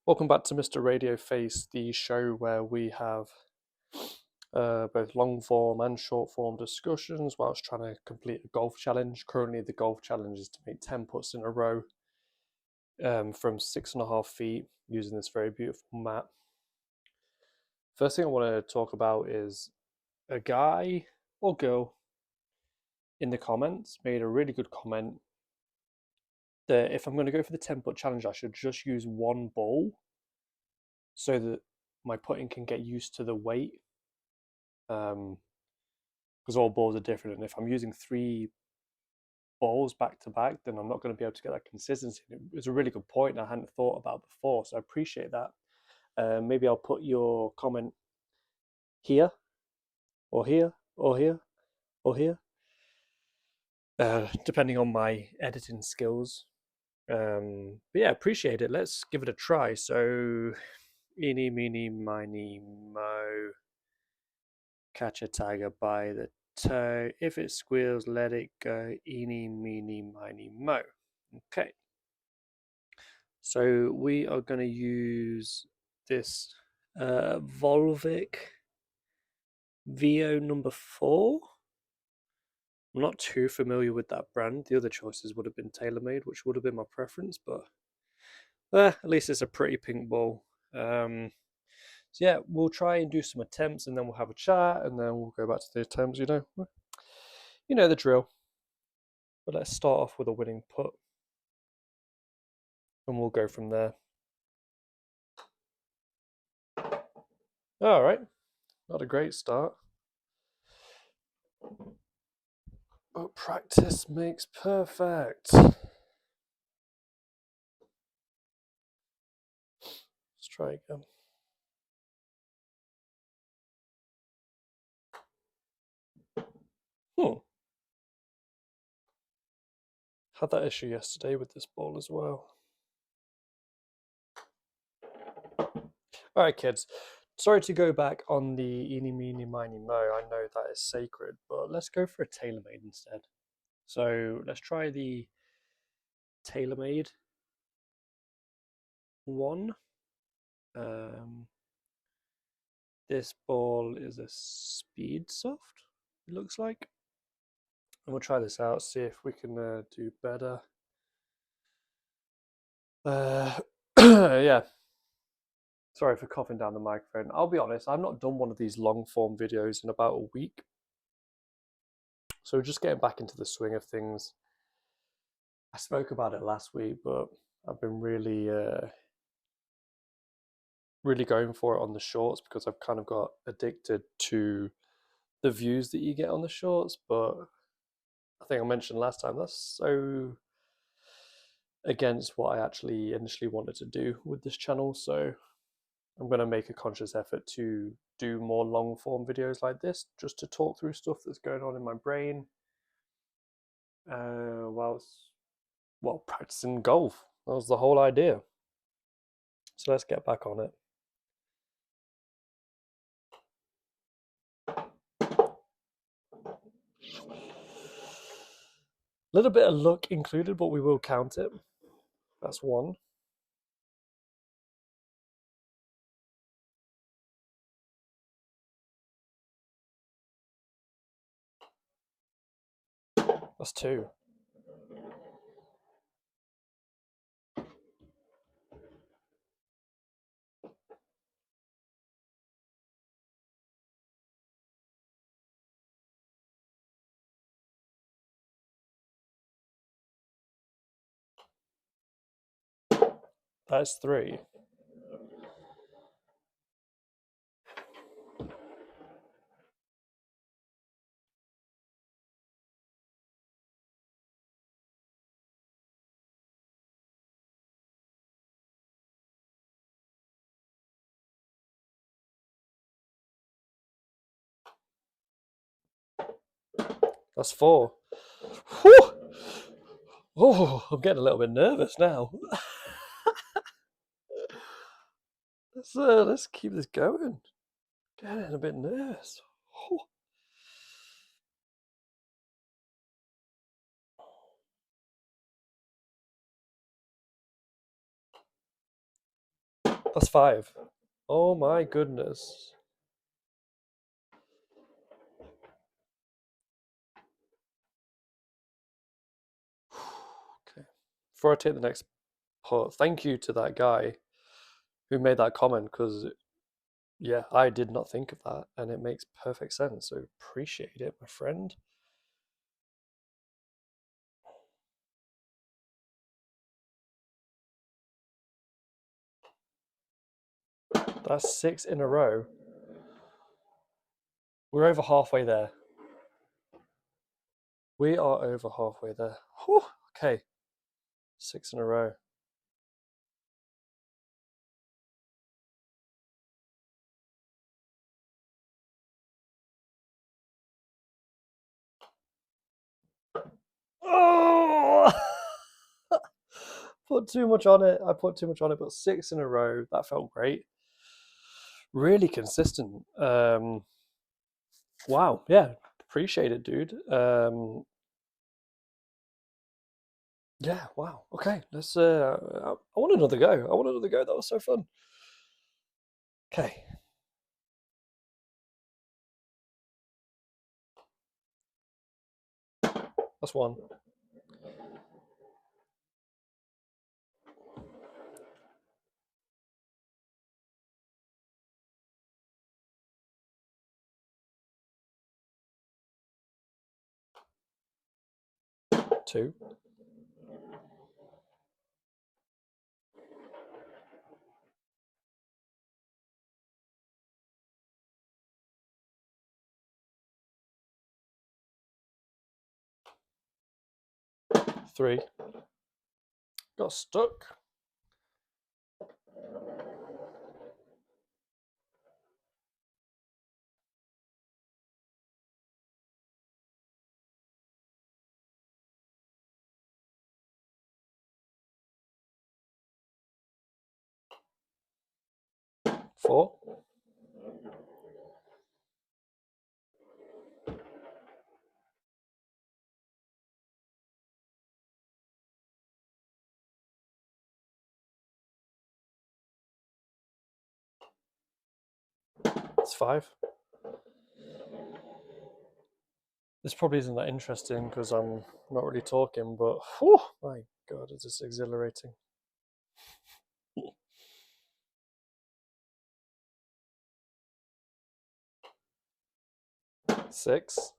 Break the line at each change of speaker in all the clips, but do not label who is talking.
Welcome back to Mr. Radio Face, the show where we have both long form and short form discussions whilst trying to complete a golf challenge. Currently, the golf challenge is to make 10 putts in a row from 6.5 feet using this very beautiful mat. First thing I want to talk about is a guy or girl in the comments made a really good comment that if I'm going to go for the 10 putt challenge, I should just use one ball so that my putting can get used to the weight. Because all balls are different, and if I'm using 3 balls back to back, then I'm not going to be able to get that consistency. It was a really good point I hadn't thought about before, so I appreciate that. Maybe I'll put your comment here, or here, or here, or here, depending on my editing skills. But yeah, appreciate it. Let's give it a try. So, eeny, meeny, miny, mo. Catch a tiger by the toe. If it squeals, let it go. Eeny, meeny, miny, mo. Okay. So we are going to use this Volvic VO number 4. I'm not too familiar with that brand. The other choices would have been TaylorMade, which would have been my preference, but at least it's a pretty pink ball. So yeah, we'll try and do some attempts, and then we'll have a chat, and then we'll go back to the attempts. You know the drill. But let's start off with a winning putt, and we'll go from there. All right, not a great start, but practice makes perfect. Let's try again. Had that issue yesterday with this ball as well. All right, kids. Sorry to go back on the eeny, meeny, miny, mo. I know that is sacred, but let's go for a TaylorMade instead. So let's try the TaylorMade one. This ball is a Speed Soft, it looks like. And we'll try this out, see if we can do better. Yeah. Sorry for coughing down the microphone. I'll be honest, I've not done one of these long form videos in about a week. So we're just getting back into the swing of things. I spoke about it last week, but I've been really going for it on the shorts because I've kind of got addicted to the views that you get on the shorts. But I think I mentioned last time, that's so against what I actually initially wanted to do with this channel. So I'm going to make a conscious effort to do more long form videos like this, just to talk through stuff that's going on in my brain whilst practicing golf. That was the whole idea. So let's get back on it. A little bit of luck included, but we will count it. That's one. That's two. That's three. That's four. Whew! Oh, I'm getting a little bit nervous now. Let's keep this going. Getting a bit nervous. Whew. That's 5. Oh my goodness. Okay. Before I take the next part, thank you to that guy who made that comment, because yeah, I did not think of that, and it makes perfect sense. So appreciate it, my friend. That's 6 in a row. We're over halfway there. We are over halfway there. Whew, okay. 6 in a row. Oh! Put too much on it. I put too much on it, but 6 in a row. That felt great. Really consistent. Wow. Yeah. Appreciate it, dude. Yeah. Wow. Okay. Let's. I want another go. I want another go. That was so fun. Okay. That's 1. 2. 3. Got stuck. 4. 5. This probably isn't that interesting because I'm not really talking, but whew, my God, is this exhilarating. 6.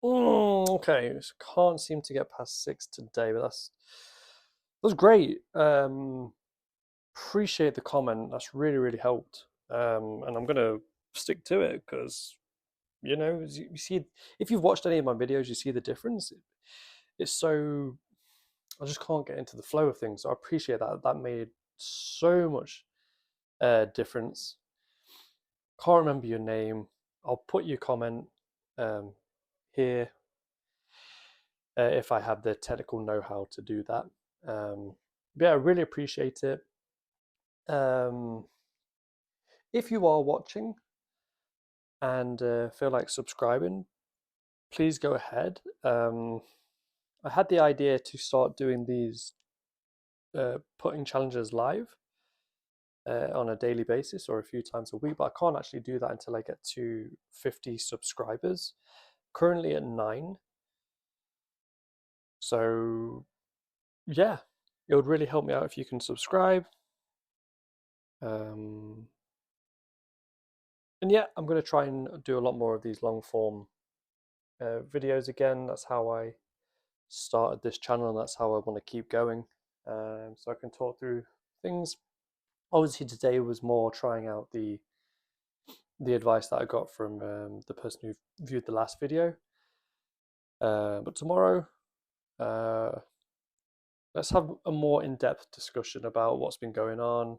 Okay, so can't seem to get past 6 today, but that's great. Appreciate the comment. That's really helped. And I'm gonna stick to it because you see, if you've watched any of my videos, you see the difference. It's so I just can't get into the flow of things. So I appreciate that. That made so much difference. Can't remember your name. I'll put your comment um, here if I have the technical know-how to do that. Yeah, I really appreciate it. Um, if you are watching and feel like subscribing, please go ahead. I had the idea to start doing these putting challenges live on a daily basis or a few times a week, but I can't actually do that until I get to 50 subscribers. Currently at 9. So yeah, it would really help me out if you can subscribe. And yeah, I'm going to try and do a lot more of these long form videos again. That's how I started this channel, and that's how I want to keep going. So I can talk through things. Obviously, today was more trying out the advice that I got from the person who viewed the last video. But tomorrow, let's have a more in-depth discussion about what's been going on,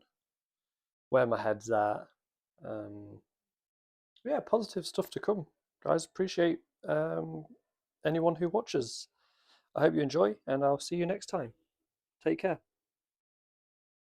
where my head's at. Yeah, positive stuff to come, guys. Appreciate anyone who watches. I hope you enjoy, and I'll see you next time. Take care.